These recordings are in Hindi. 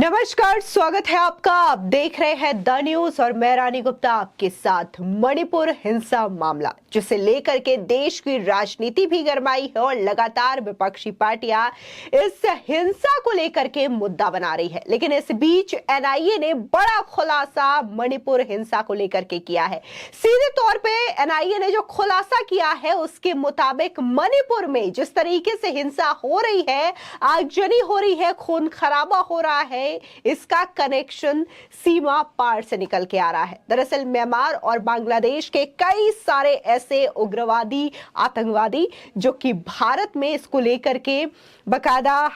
नमस्कार, स्वागत है आपका। आप देख रहे हैं द न्यूज और मैं रानी गुप्ता आपके साथ। मणिपुर हिंसा मामला जिसे लेकर के देश की राजनीति भी गरमाई है और लगातार विपक्षी पार्टियां इस हिंसा को लेकर के मुद्दा बना रही है। लेकिन इस बीच एनआईए ने बड़ा खुलासा मणिपुर हिंसा को लेकर के किया है। सीधे तौर पे एनआईए ने जो खुलासा किया है उसके मुताबिक मणिपुर में जिस तरीके से हिंसा हो रही है, आगजनी हो रही है, खून खराबा हो रहा है, इसका कनेक्शन सीमा पार से निकल के आ रहा है। दरअसल म्यांमार और बांग्लादेश के कई सारे ऐसे उग्रवादी आतंकवादी जो कि भारत में इसको लेकर के बकायदा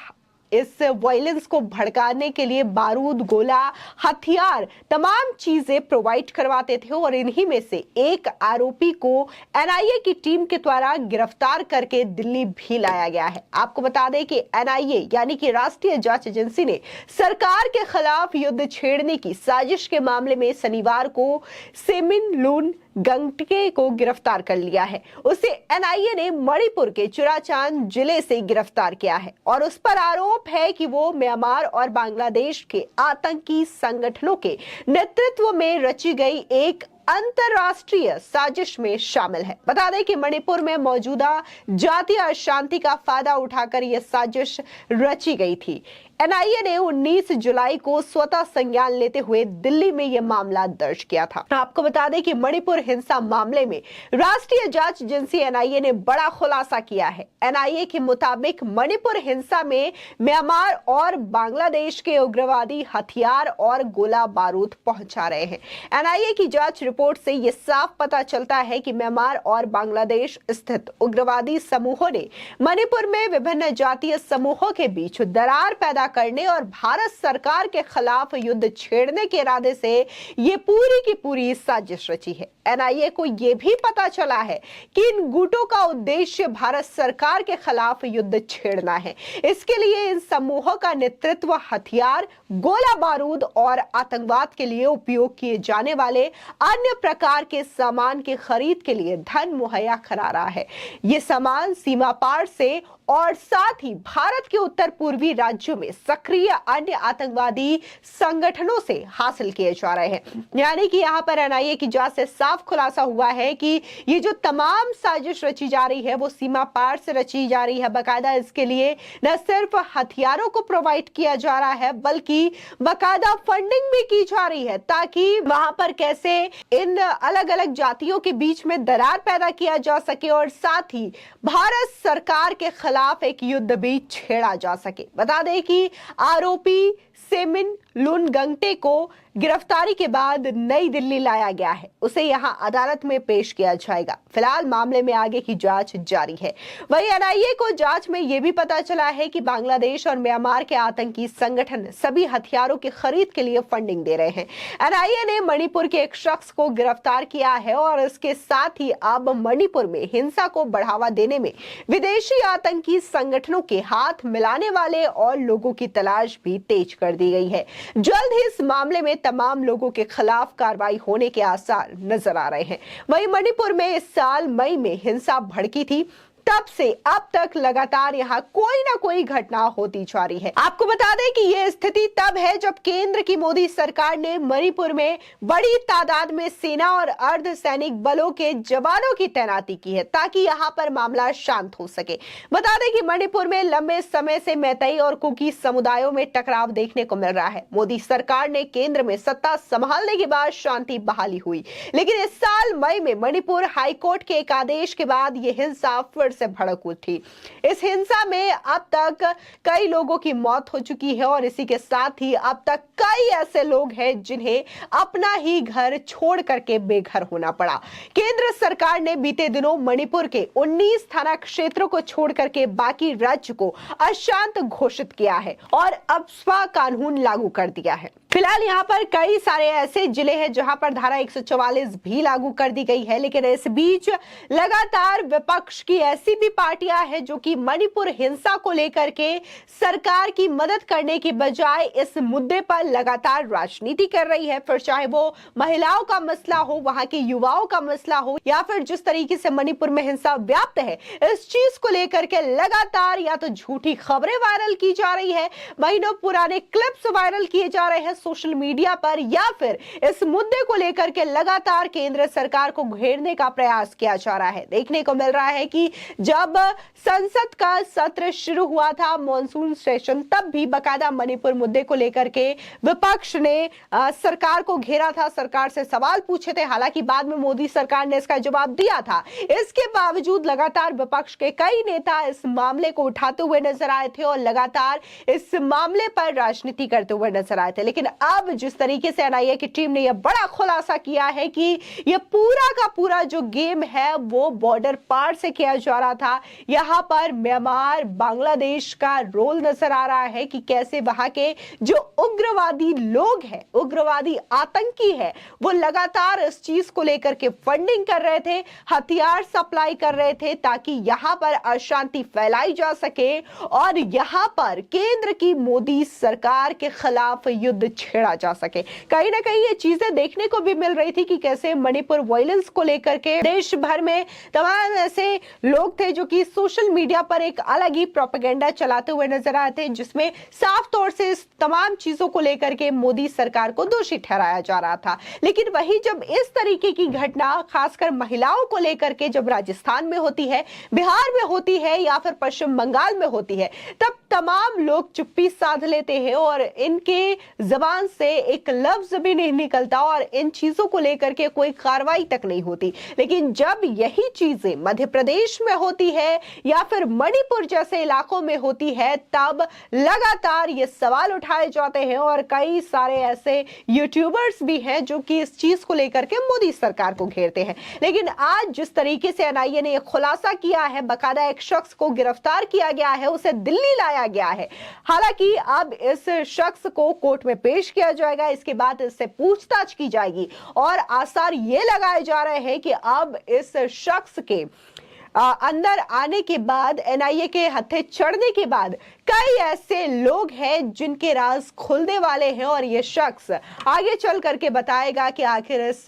इस वायलेंस को भड़काने के लिए बारूद, गोला, हथियार, तमाम चीजें प्रोवाइड करवाते थे और इन्हीं में से एक आरोपी को एनआईए की टीम के द्वारा गिरफ्तार करके दिल्ली भी लाया गया है। आपको बता दें कि एनआईए यानी कि राष्ट्रीय जांच एजेंसी ने सरकार के खिलाफ युद्ध छेड़ने की साजिश के मामले में शनिवार को सेमिनलून गंगटे को गिरफ्तार कर लिया है। उसे एनआईए ने मणिपुर के चुराचांद जिले से गिरफ्तार किया है और उस पर आरोप है कि वो म्यांमार और बांग्लादेश के आतंकी संगठनों के नेतृत्व में रची गई एक अंतरराष्ट्रीय साजिश में शामिल है। बता दें कि मणिपुर में मौजूदा जातीय अशांति का फायदा उठाकर यह साजिश रची गई थी। एनआईए ने 19 जुलाई को स्वतः संज्ञान लेते हुए दिल्ली में यह मामला दर्ज किया था। आपको बता दें कि मणिपुर हिंसा मामले में राष्ट्रीय जांच एजेंसी एनआईए ने बड़ा खुलासा किया है। एनआईए के मुताबिक मणिपुर हिंसा में म्यांमार और बांग्लादेश के उग्रवादी हथियार और गोला बारूद पहुंचा रहे हैं। एनआईए की जांच रिपोर्ट से यह साफ पता चलता है कि म्यांमार और बांग्लादेश स्थित उग्रवादी समूहों ने मणिपुर में विभिन्न जातीय समूहों के बीच दरार पैदा करने और भारत सरकार के खिलाफ युद्ध छेड़ने के इरादे से ये पूरी की पूरी साजिश रची है। एनआईए को यह भी पता चला है कि इन गुटों का उद्देश्य भारत सरकार के खिलाफ युद्ध छेड़ना है। इसके लिए इन समूहों का नेतृत्व हथियार, गोला बारूद और आतंकवाद के लिए उपयोग किए जाने वाले अन्य प्रकार के सामान की खरीद के लिए धन मुहैया करा रहा है। ये सामान सीमा पार से और साथ ही भारत के उत्तर पूर्वी राज्यों में सक्रिय अन्य आतंकवादी संगठनों से हासिल किए जा रहे हैं। यानी कि यहाँ पर एनआईए की जांच से साफ खुलासा हुआ है कि ये जो तमाम साजिश रची जा रही है वो सीमा पार से रची जा रही है। बकायदा इसके लिए न सिर्फ हथियारों को प्रोवाइड किया जा रहा है बल्कि बकायदा फंडिंग भी की जा रही है ताकि वहां पर कैसे इन अलग अलग जातियों के बीच में दरार पैदा किया जा सके और साथ ही भारत सरकार के खिलाफ एक युद्ध भी छेड़ा जा सके। बता दें कि आरोपी सेमिनलून गंगटे को गिरफ्तारी के बाद नई दिल्ली लाया गया है। उसे यहां अदालत में पेश किया जाएगा। फिलहाल मामले में आगे की जांच जारी है। वहीं एनआईए को जांच में यह भी पता चला है कि बांग्लादेश और म्यांमार के आतंकी संगठन सभी हथियारों की खरीद के लिए फंडिंग दे रहे हैं। एनआईए ने मणिपुर के एक शख्स को गिरफ्तार किया है और इसके साथ ही अब मणिपुर में हिंसा को बढ़ावा देने में विदेशी आतंकी संगठनों के हाथ मिलाने वाले और लोगों की तलाश भी तेज कर दी गई है। जल्द ही इस मामले में तमाम लोगों के खिलाफ कार्रवाई होने के आसार नजर आ रहे हैं। वहीं मणिपुर में इस साल मई में हिंसा भड़की थी, तब से अब तक लगातार यहाँ कोई ना कोई घटना होती जा रही है। आपको बता दें कि यह स्थिति तब है जब केंद्र की मोदी सरकार ने मणिपुर में बड़ी तादाद में सेना और अर्धसैनिक बलों के जवानों की तैनाती की है ताकि यहाँ पर मामला शांत हो सके। बता दें कि मणिपुर में लंबे समय से मैतेई और कुकी समुदायों में टकराव देखने को मिल रहा है। मोदी सरकार ने केंद्र में सत्ता संभालने के बाद शांति बहाली हुई, लेकिन इस साल मई में मणिपुर हाईकोर्ट के एक आदेश के बाद यह हिंसा फिर से भड़क उठी। इस हिंसा में अब तक कई लोगों की मौत हो चुकी है और इसी के साथ ही अब तक कई ऐसे लोग हैं जिन्हें अपना ही घर छोड़ करके बेघर होना पड़ा। केंद्र सरकार ने बीते दिनों मणिपुर के 19 थाना क्षेत्रों को छोड़ करके बाकी राज्य को अशांत घोषित किया है और अब स्व कानून लागू कर दिया है। फिलहाल यहाँ पर कई सारे ऐसे जिले हैं जहां पर धारा 144 भी लागू कर दी गई है, लेकिन इस बीच लगातार विपक्ष की ऐसी भी पार्टियां हैं जो कि मणिपुर हिंसा को लेकर के सरकार की मदद करने की बजाय इस मुद्दे पर लगातार राजनीति कर रही है। फिर चाहे वो महिलाओं का मसला हो, वहां के युवाओं का मसला हो, या फिर जिस तरीके से मणिपुर में हिंसा व्याप्त है, इस चीज को लेकर के लगातार या तो झूठी खबरें वायरल की जा रही है, महीनों पुराने क्लिप्स वायरल किए जा रहे हैं सोशल मीडिया पर, या फिर इस मुद्दे को लेकर के लगातार केंद्र सरकार को घेरने का प्रयास किया जा रहा है। देखने को मिल रहा है कि जब संसद का सत्र शुरू हुआ था, मॉनसून सेशन, तब भी बकायदा मणिपुर मुद्दे को लेकर के विपक्ष ने सरकार को घेरा था, सरकार से सवाल पूछे थे। हालांकि बाद में मोदी सरकार ने इसका जवाब दिया था। इसके बावजूद लगातार विपक्ष के कई नेता इस मामले को उठाते हुए नजर आए थे और लगातार इस मामले पर राजनीति करते हुए नजर आए थे। लेकिन अब जिस तरीके से एनआईए की टीम ने यह बड़ा खुलासा किया है कि यह पूरा का पूरा जो गेम है वो बॉर्डर पार से किया जा रहा था, यहां पर म्यांमार, बांग्लादेश का रोल नजर आ रहा है कि कैसे वहां के जो उग्रवादी लोग हैं, उग्रवादी आतंकी है, वो लगातार इस चीज को लेकर के फंडिंग कर रहे थे, हथियार सप्लाई कर रहे थे ताकि यहां पर अशांति फैलाई जा सके और यहां पर केंद्र की मोदी सरकार के खिलाफ युद्ध छेड़ा जा सके। कहीं ना कहीं ये चीजें देखने को भी मिल रही थी कि कैसे मणिपुर वायलेंस को लेकर के देश भर में तमाम ऐसे लोग थे जो कि सोशल मीडिया पर एक अलग ही प्रोपेगेंडा चलाते हुए नजर आए थे, जिसमें साफ तौर से इस तमाम चीजों को लेकर के मोदी सरकार को दोषी ठहराया जा रहा था। लेकिन वही जब इस तरीके की घटना खासकर महिलाओं को लेकर के जब राजस्थान में होती है, बिहार में होती है या फिर पश्चिम बंगाल में होती है, तब तमाम लोग चुप्पी साध लेते हैं और इनके जबान से एक लफ्ज भी नहीं निकलता और इन चीजों को लेकर के कोई कार्रवाई तक नहीं होती। लेकिन जब यही चीजें मध्य प्रदेश में होती है या फिर मणिपुर जैसे इलाकों में होती है, तब लगातार ये सवाल उठाए जाते हैं और कई सारे ऐसे यूट्यूबर्स भी हैं जो कि इस चीज को लेकर के मोदी सरकार को घेरते हैं। लेकिन आज जिस तरीके से एनआईए ने यह खुलासा किया है, बकायदा एक शख्स को गिरफ्तार किया गया है, उसे दिल्ली लाया गया है। हालांकि अब इस शख्स को कोर्ट में पेश किया जाएगा, इसके बाद इससे पूछताछ की जाएगी और आसार ये लगाए जा रहे हैं कि अब इस शख्स के अंदर आने के बाद, एनआईए के हत्थे चढ़ने के बाद कई ऐसे लोग हैं जिनके राज खुलने वाले हैं और ये शख्स आगे चल करके बताएगा कि आखिर इस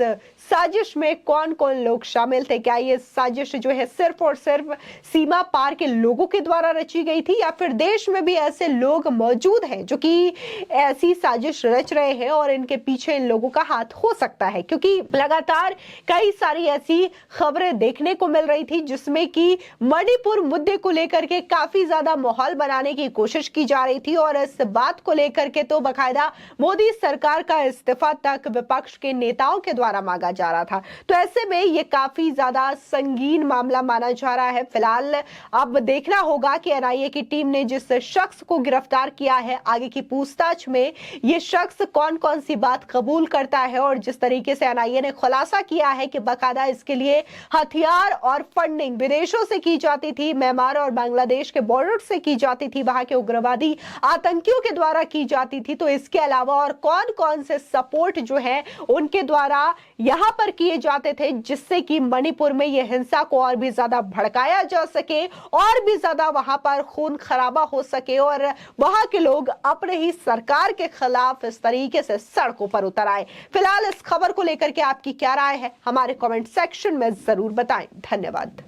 साजिश में कौन कौन लोग शामिल थे। क्या ये साजिश जो है सिर्फ और सिर्फ सीमा पार के लोगों के द्वारा रची गई थी या फिर देश में भी ऐसे लोग मौजूद हैं जो कि ऐसी साजिश रच रहे हैं और इनके पीछे इन लोगों का हाथ हो सकता है। क्योंकि लगातार कई सारी ऐसी खबरें देखने को मिल रही थी जिसमें कि मणिपुर मुद्दे को लेकर के काफी ज्यादा माहौल बनाने की कोशिश की जा रही थी और इस बात को लेकर के तो बकायदा मोदी सरकार का इस्तीफा तक विपक्ष के नेताओं के द्वारा मांगा जा रहा था। तो ऐसे में ये काफी ज्यादा संगीन मामला माना जा रहा है। फिलहाल अब देखना होगा कि एनआईए की टीम ने जिस शख्स को गिरफ्तार किया है, आगे की पूछताछ में ये शख्स कौन कौन सी बात कबूल करता है और जिस तरीके से एनआईए ने खुलासा किया है कि बकायदा इसके लिए हथियार और फंडिंग विदेशों से की जाती थी, म्यांमार और बांग्लादेश के बॉर्डर से की जाती थी, वहां के उग्रवादी आतंकियों के द्वारा की जाती थी। तो इसके अलावा और कौन कौन से सपोर्ट जो है उनके द्वारा यहां पर किए जाते थे जिससे कि मणिपुर में यह हिंसा को और भी ज्यादा भड़काया जा सके और भी ज्यादा वहां पर खून खराबा हो सके और वहां के लोग अपने ही सरकार के खिलाफ इस तरीके से सड़कों पर उतर आए। फिलहाल इस खबर को लेकर के आपकी क्या राय है, हमारे कमेंट सेक्शन में जरूर बताएं। धन्यवाद।